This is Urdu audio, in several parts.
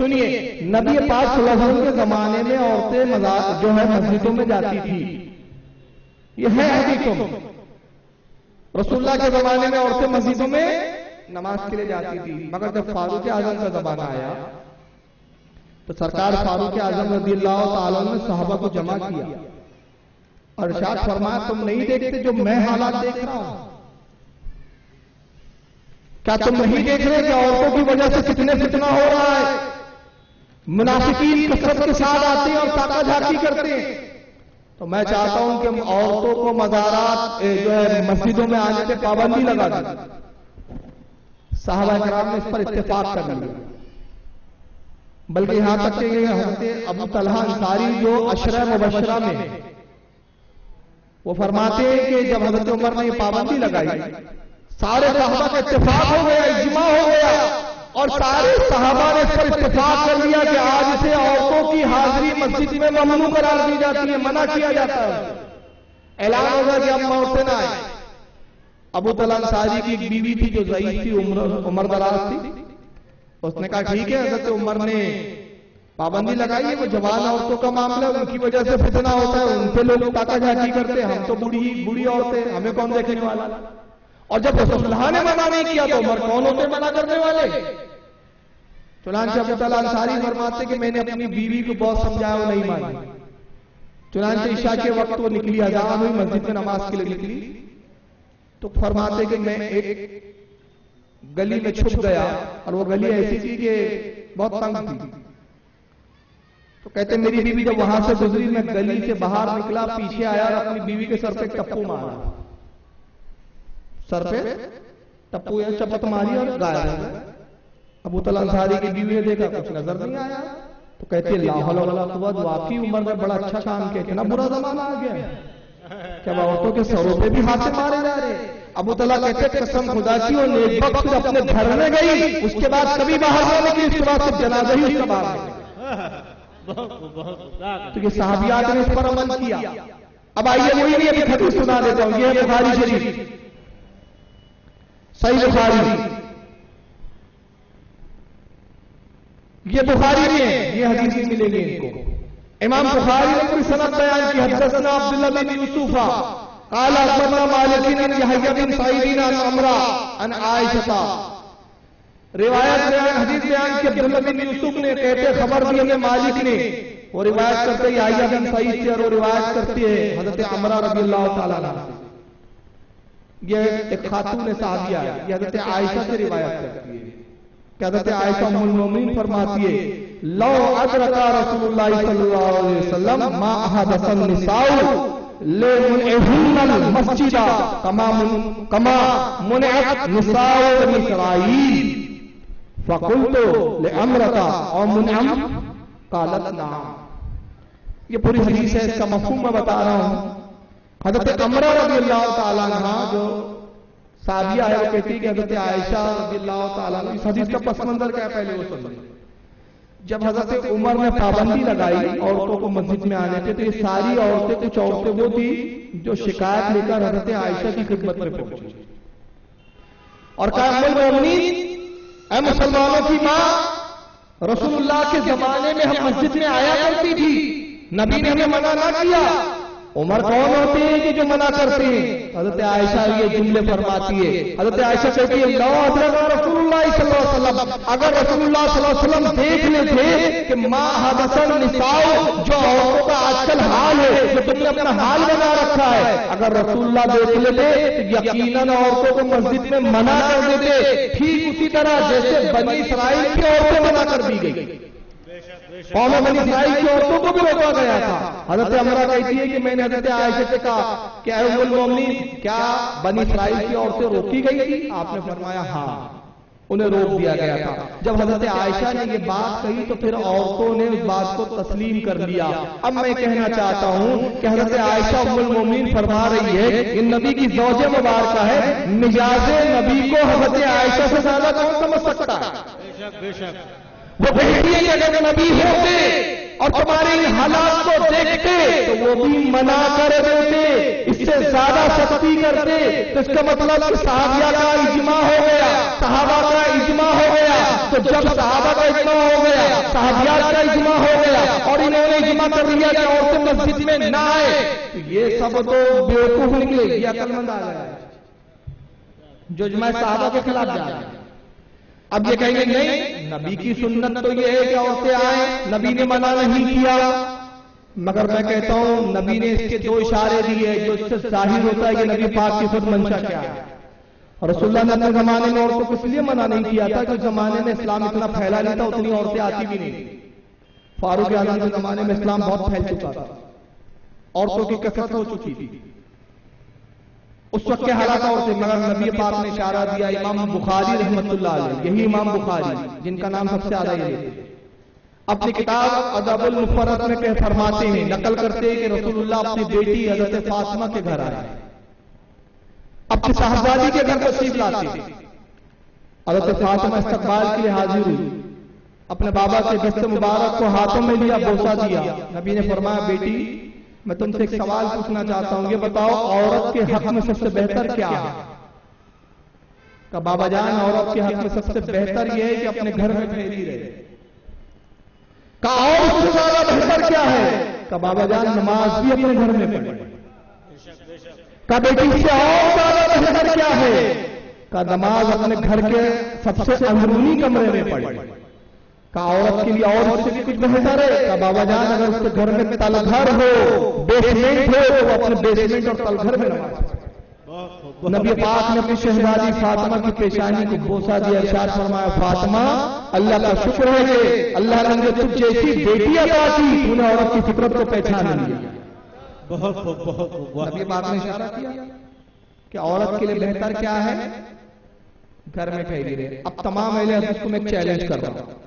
سنیے، نبی پاک صلی اللہ علیہ وسلم کے زمانے میں عورتیں جو ہے مسجدوں میں جاتی تھی، یہ ہے حدیثوں میں۔ رسول اللہ کے زمانے میں عورتیں مسجدوں میں نماز کے لیے جاتی تھی، مگر جب فاروق اعظم کا زمانہ آیا تو سرکار فاروق اعظم رضی اللہ تعالیٰ عنہ نے صحابہ کو جمع کیا اور ارشاد فرمایا تم نہیں دیکھتے جو میں حالات دیکھ رہا ہوں؟ کیا تم نہیں دیکھ رہے کہ عورتوں کی وجہ سے کتنے فتنہ ہو رہا ہے؟ منافقین کثرت کے ساتھ آتے ہیں اور تاکہ جھاکی کرتے ہیں۔ تو میں چاہتا ہوں کہ ہم عورتوں کو مزارات جو ہے مسجدوں میں آنے پہ پابندی لگا دیں۔ صحابہ کرام نے اس پر اتفاق کر لیا، بلکہ یہاں تک کہ حضرت ابو طلحہ انصاری جو عشرہ مبشرہ میں ہیں، وہ فرماتے ہیں کہ جب حضرت عمر نے یہ پابندی لگائی، سارے صحابہ کا اتفاق ہو گیا، اجماع ہو گیا، اور سارے صحابہ نے اس پر اتفاق کر لیا کہ آج سے عورتوں کی حاضری مسجد میں ممنوع قرار دی جاتی ہے، منع کیا جاتا ہے۔ اعلان ہوگا کہ اب عورتیں نہ آئیں۔ ابو طلحہ انصاری کی ایک بیوی تھی جو ضعیف تھی، عمر دراز تھی، اس نے کہا ٹھیک ہے، حضرت عمر نے پابندی لگائی ہے، وہ جوان عورتوں کا معاملہ ہے، ان کی وجہ سے فتنہ ہوتا ہے، ان پہ لوگ تاکہ جھاکی کرتے ہیں، ہم تو بوڑھی عورتیں، ہمیں کون دیکھنے والا؟ اور جب رسول اللہ نے منع نہیں کیا تو عمر کون ہوتے منع کرنے والے؟ چنانچہ ابو طلحہ انصاری فرماتے کہ میں نے اپنی بیوی کو بہت سمجھایا، وہ نہیں مانی۔ چنانچہ عشاء کے وقت وہ نکلی، اذان ہوئی، مسجد میں نماز کے لیے نکلی، تو فرماتے کہ میں ایک گلی میں چھپ گیا، اور وہ گلی ایسی تھی کہ بہت تنگ تھی۔ تو کہتے میری بیوی جب وہاں سے گزری، میں گلی سے باہر نکلا، پیچھے آیا اور اپنی بیوی کے سر پہ ٹپو مارا، سر پہ ٹپو یا چپت ماری اور غائب ہو گیا۔ ابو طلحہ انصاری کی بیوی نے دیکھا، کچھ نظر نہیں آیا، تو کہتے لا حول ولا قوت، واقعی عمر نے بڑا اچھا کام کیا، اتنا برا زمانہ آ گیا کہ عورتوں کے سروں پہ بھی ہاتھ سے مارے جا رہے۔ ابو طلحہ کہتے قسم خدا کی، اور نیک وقت پھر اپنے گھر میں گئی، اس کے بعد کبھی باہر جانے کی، اس کے بعد صرف جنازہ ہی اس کا باہر ہے۔ تو یہ صحابیات نے اس پر عمل کیا۔ اب آئیے وہی نہیں ابھی حدیث سنا دیتا ہوں، یہ ہے بخاری شریف، صحیح بخاری، یہ بخاری میں یہ حدیث ملے گی ان کو۔ امام بخاری نے پوری سند بیان کی، حدثنا عبداللہ بن یوسف قال اخبرنا مالک عن یحییٰ بن سعید عن عمرہ عن عائشہ، روایت بیان حدیث بیان کی عبداللہ بن یوسف نے، کہتے خبر دی ہمیں مالک نے، وہ روایت کرتے یحییٰ بن سعید سے، اور وہ روایت کرتے ہیں حضرت عمرہ رضی اللہ تعالیٰ عنہ سے۔ یہ ایک خاتون صحابیہ ہے، یہ حضرت عائشہ سے روایت کرتی ہے کہ حضرت عائشہ ام المومنین فرماتی ہے لو ادرک رسول اللہ صلی اللہ علیہ وسلم ما احدث النساء لمنعهن المسجد كما منعت نساء بني اسرائيل فقلت لعمرة او منعم قالت نعم۔ یہ پوری حدیث ہے، اس کا مفہوم میں بتا رہا ہوں۔ حضرت عمرہ رضی اللہ تعالیٰ عنہ جو صحابیہ ہے، وہ کہتی ہے کہ حضرت عائشہ رضی اللہ تعالیٰ عنہ، اس حدیث کا پس منظر کیا ہے پہلے وہ سمجھیں۔ جب حضرت عمر نے پابندی لگائی عورتوں کو مسجد میں آنے پہ، تو یہ ساری عورتیں، کچھ عورتیں وہ تھی جو شکایت لے کر حضرت عائشہ کی خدمت میں پہنچی اور کہا ام المومنین، اے مسلمانوں کی ماں، رسول اللہ کے زمانے میں ہم مسجد میں آیا کرتی تھی، نبی نے ہمیں منع نہ کیا۔ عمر کون ہوتے ہیں کہ جو منع کرتے ہیں؟ حضرت عائشہ یہ جملے فرماتی ہے، حضرت عائشہ کہتی ہے لو ادرک رسول اللہ صلی اللہ علیہ وسلم، اگر رسول اللہ صلی اللہ علیہ وسلم دیکھ لیتے کہ ما حدث النساء، جو عورتوں کا آج کل حال ہے، جو تم نے اپنا حال بنا رکھا ہے، اگر رسول اللہ دیکھ لیتے تو یقیناً عورتوں کو مسجد میں منع کر دیتے، ٹھیک اسی طرح جیسے بنی اسرائیل کی عورتیں منع کر دی گئی، قوم بنی اسرائیل کی عورتوں کو بھی روکا گیا تھا۔ حضرت عمرہ کہتی ہے کہ میں نے حضرت عائشہ سے کہا کہ اے ام المومنین، کیا بنی اسرائیل کی عورتیں روکی گئی تھی؟ آپ نے فرمایا ہاں، انہیں روک دیا گیا تھا۔ جب حضرت عائشہ نے یہ بات کہی تو پھر عورتوں نے اس بات کو تسلیم کر لیا۔ اب میں کہنا چاہتا ہوں کہ حضرت عائشہ ام المومنین فرما رہی ہے کہ نبی کی زوجہ مبارکہ ہے، مزاج نبی کو حضرت عائشہ سے زیادہ کون سمجھ سکتا ہے؟ بے شک وہ کہتی ہے کہ اگر نبی ہوتے اور تمہارے ان حالات کو دیکھتے تو وہ بھی منع کر دیتے، اس سے زیادہ سختی کرتے۔ تو اس کا مطلب کہ صحابہ کا اجماع ہو گیا، صحابہ کا اجماع ہو گیا، تو جب صحابہ کا اجماع ہو گیا، ترجمہ کر رہی ہے کہ عورتیں مسجد میں نہ آئے، تو یہ سب تو بیوقوف نکلے، یہ عقل مند آ گیا جو اجماع صحابہ کے خلاف جا رہے ہیں۔ اب یہ کہیں گے نہیں، نبی کی سنت تو یہ ہے کہ عورتیں آئیں، نبی نے منع نہیں کیا، مگر میں کہتا ہوں نبی نے اس کے دو اشارے دیے جو اس سے ظاہر ہوتا ہے کہ نبی پاک کی خود منشا کیا ہے۔ اور رسول اللہ نے اپنے زمانے میں عورتوں کو اس لیے منع نہیں کیا تھا کہ اس زمانے میں اسلام اتنا پھیلا نہیں تھا، اتنی عورتیں آتی بھی نہیں۔ فاروق اعظم کے زمانے میں اسلام بہت پھیل چکا تھا، عورتوں کی کثرت ہو چکی تھی، اس وقت کے حالات اور تھے، مگر نبی پاک نے اشارہ دیا۔ امام بخاری رحمۃ اللہ علیہ، یہی امام بخاری جن کا نام سب سے زیادہ یہ ہے، اپنی کتاب ادب المفرد میں فرماتے ہیں، نقل کرتے ہیں کہ رسول اللہ اپنی بیٹی حضرت فاطمہ کے گھر آئے، اپنی صاحبزادی کے گھر تشریف لاتے ہیں۔ حضرت فاطمہ استقبال کے لیے حاضر ہوئی، اپنے بابا کے دست مبارک کو ہاتھوں میں لیا، بوسہ دیا۔ نبی نے فرمایا بیٹی میں تم سے ایک سوال پوچھنا چاہتا ہوں، یہ بتاؤ عورت کے حق میں سب سے بہتر کیا ہے؟ کہ بابا جان عورت کے حق میں سب سے بہتر یہ ہے کہ اپنے گھر میں ٹھہری رہے۔ کہ اور اس سے زیادہ بہتر کیا ہے؟ کہ بابا جان نماز بھی اپنے گھر میں پڑھے۔ کہ بیٹی سے اور زیادہ بہتر کیا ہے؟ کہ نماز اپنے گھر کے سب سے اندرونی کمرے میں پڑھے۔ کہ عورت کے لیے اور اس سے بھی کچھ بہتر ہے؟ کہ بابا جان اگر اس کے گھر میں تل گھر ہو، بیسمنٹ ہو، تو وہ اپنے بیسمنٹ اور تل گھر میں نماز پڑھے۔ نبی پاک نے اپنی شہزادی فاطمہ کی پیشانی کو بوسہ دیا، ارشاد فرمایا فاطمہ اللہ کا شکر ہے کہ اللہ نے مجھے تجھ جیسی بیٹی عطا کی، تو نے عورت کی فطرت کو پہچان لیا۔ نبی پاک نے اشارہ کیا کہ عورت کے لیے بہتر کیا ہے؟ گھر میں ٹھہری رہے۔ اب تمام اہل حدیث کو میں چیلنج کر رہا ہوں،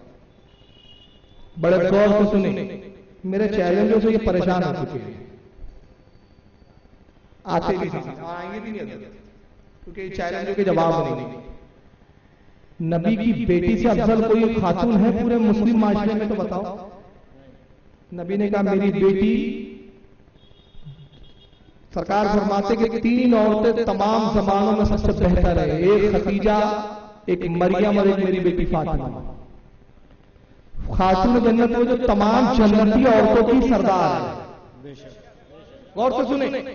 بڑے غور سے سنیں، میرے چیلنجوں سے یہ پریشان ہو چکے ہیں، آتے بھی آئیں گے بھی نہیں، کیونکہ یہ چیلنجوں کے جواب نہیں۔ نبی کی بیٹی سے افضل کوئی خاتون ہے پورے مسلم معاشرے میں؟ تو بتاؤ۔ نبی نے کہا میری بیٹی، سرکار فرماتے کہ تین عورتیں تمام زمانوں میں سب سے بہتر ہے، ایک خدیجہ، ایک مریم اور ایک میری بیٹی فاطمہ۔ خاتون جنت وہ جو تمام جنتی عورتوں کی سردار ہے۔ غور سے سنیں،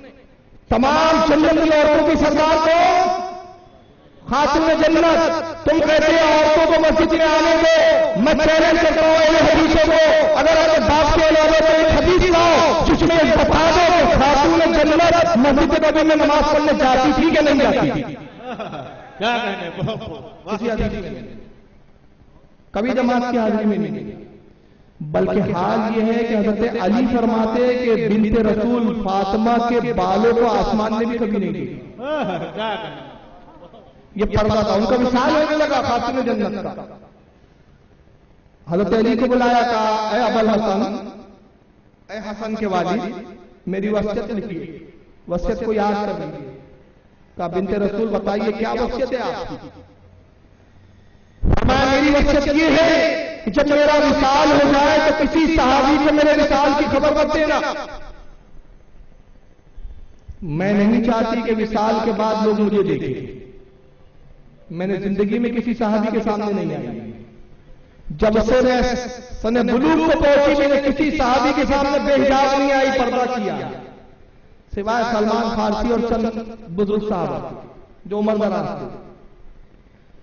تمام جنتی عورتوں کی سردار کو خاتون جنت۔ تم کہتے ہیں عورتوں کو مسجد میں آنے دو، میں چیلنج کرتا ہوں اہل حدیثوں کو، اگر آپ باپ کے علاوہ تو ایک حدیث لاؤ جس میں بتا دو کہ خاتون جنت مسجد نبی میں نماز پڑھنے جاتی تھی کہ نہیں جاتی تھی؟ کیا کہنے؟ کبھی جماعت کی حاضری میں نہیں، بلکہ حال یہ ہے کہ حضرت علی فرماتے کہ بنت رسول فاطمہ کے بالوں کو آسمان نے بھی کبھی نہیں دیکھا۔ یہ پردہ تھا، ان کا مثال ہونے لگا خاتون جنت کا۔ حضرت علی کو بلایا، کہا اے ابو الحسن، اے حسن کے والد، میری وصیت لکھیے، وصیت کو یاد کر لیجیے۔ کہا بنت رسول بتائیے کیا وصیت ہے آپ کی؟ میری وصیت یہ ہے کہ جب میرا وصال ہو جائے تو کسی صحابی کو میرے وصال کی خبر مت دینا۔ میں نہیں چاہتی کہ وصال کے بعد لوگ مجھے دیکھیں، میں نے زندگی میں کسی صحابی کے سامنے نہیں آئی۔ جب سے میں سن بلوغ کو پہنچی میں نے کسی صحابی کے سامنے بے حجاب نہیں آئی، پردہ کیا، سوائے سلمان فارسی اور چند بزرگ صاحب جو عمر دراز تھے۔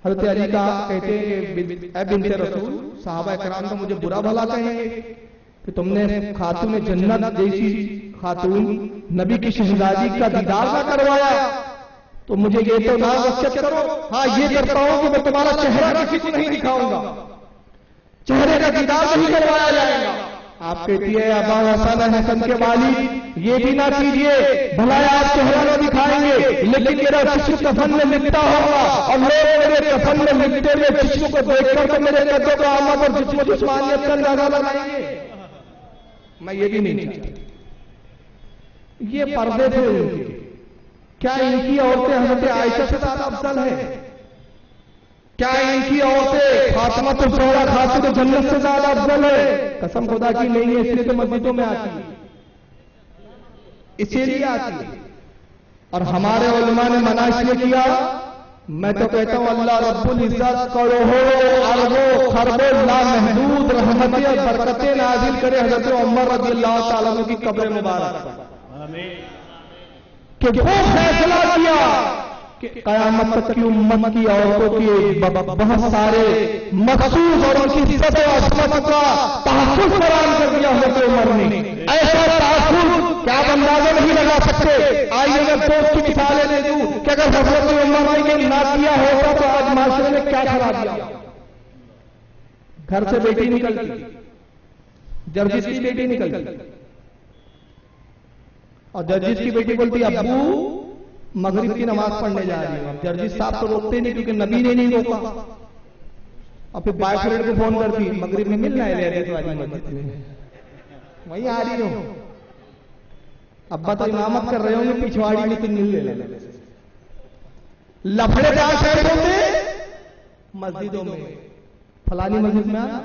حضرت علی کا کہتے ہیں کہ اے بنت رسول، صحابہ کرام تو مجھے برا بھلا کہیں گے کہ تم نے خاتون جنت جیسی خاتون نبی کی شہزادی کا دیدار نہ کروایا، تو مجھے یہ تو نہ وصیت کرو، ہاں یہ کرتا ہوں کہ میں تمہارا چہرہ کسی کو نہیں دکھاؤں گا، چہرے کا دیدار نہیں کروایا جائے گا۔ آپ کہتی ہے ابا حسن، حسن کے والد یہ بھی نہ کیجئے، بھلا آپ چہرہ نہ دکھائیں گے لیکن میرا جسم کفن میں لپٹا ہوگا، اور لوگ میرے کفن میں لپٹے ہوئے جسم کو دیکھ کر تو میرے قدوں کا آمد اور جسم و جسمانیت کا اندازہ لگائیں گے۔ میں یہ بھی نہیں چاہتا۔ یہ پردے تھے ان کے، کیا ان کی عورتیں حضرت عائشہ سے زیادہ افضل ہے؟ کیا ان کی عورتیں فاطمہ الزہرا خاتون جنت سے زیادہ افضل ہے؟ قسم خدا کی نہیں ہے، اس لیے تو مسجدوں میں آتی ہے، اسی لیے آتی ہے۔ اور ہمارے علماء نے منع اس لیے کیا، میں تو کہتا ہوں اللہ رب العزت کروڑوں اربوں خربوں لامحدود رحمت رحمتیں اور برکتیں نازل کرے حضرت عمر رضی اللہ تعالیٰ عنہ کی قبر مبارک پر، آمین۔ کہ وہ فیصلہ کیا کہ قیامت تک کی امت کی عورتوں کے بہت سارے مخصوص اور ان کی عزت و عصمت کا تحفظ فراہم کر دیا حضرت عمر نے۔ ایسا تحفظ کہ آپ اندازہ نہیں لگا سکتے۔ آئیے میں دوست کی مثالیں دے دوں کہ اگر حضرت عمر نے یہ نہ کیا ہوتا تو آج معاشرے میں کیا خراب دیا۔ گھر سے بیٹی نکلتی، جرجس کی بیٹی نکلتی اور جرجس کی بیٹی بولتی ابو مغرب کی نماز پڑھنے جا رہی ہوں۔ جرجس صاحب تو روکتے نہیں کیونکہ نبی نے نہیں روکا، اور پھر بوائے فرینڈ کو فون کرتی مغرب میں ملنا ہے لیڈیز والی مسجد میں، وہیں آ رہی ہوں، ابا تو امامت کر رہے ہوں گے پچھواڑی میں، تم مل لے لے۔ لفڑے کہاں شہر ہوتے مسجدوں میں، فلانی مسجد میں آنا،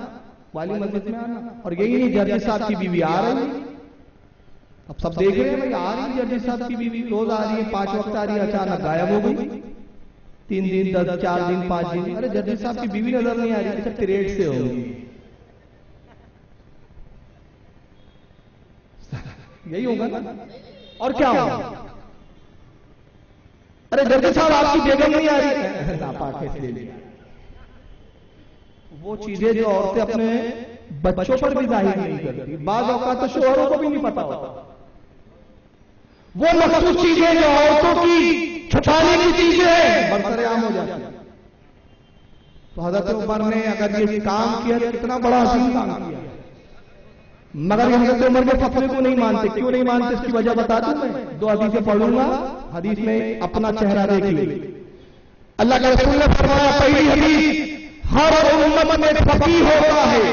والی مسجد میں آنا، اور یہی نہیں جرجس صاحب کی بیوی آ رہی ہے، اب سب دیکھ رہے ہیں بھائی آ رہی ہے جرجس صاحب کی بیوی، روز آ رہی ہے، 5 وقت آ رہی ہے، اچانک غائب ہو گئی، 3 دن 10 4 دن 5 دن، ارے جرجس صاحب کی بیوی نظر نہیں آ رہی، اچھا پیریڈ سے ہوگی، یہی ہوگا نا، اور کیا ہوگا؟ ارے جرجس صاحب آپ کی بیگم نہیں آ رہی، ناپاک ہے لے لیا۔ وہ چیزیں جو عورتیں اپنے بچوں پر بھی ظاہر نہیں کرتی، بعض اوقات تو شوہروں کو بھی نہیں پتا ہوتا، وہ مخصوص چیزیں جو عورتوں کی چھپانے کی چیزیں ہیں برسر عام ہو جاتی ہیں۔ تو حضرت عمر نے اگر یہ کام کیا کتنا بڑا عظیم کام کیا، مگر یہ حضرت عمر کے فتوے کو نہیں مانتے۔ کیوں نہیں مانتے اس کی وجہ بتا دوں میں، 2 حدیثیں پڑھوں گا، حدیث میں اپنا چہرہ دیکھ لیں۔ اللہ کے رسول نے فرمایا، پہلی حدیث، ہر امت میں فقیہ ہوتا ہے،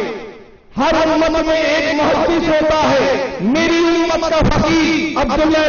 ہر امت میں ایک محدث ہوتا ہے، میری امت کا فقیہ عبداللہ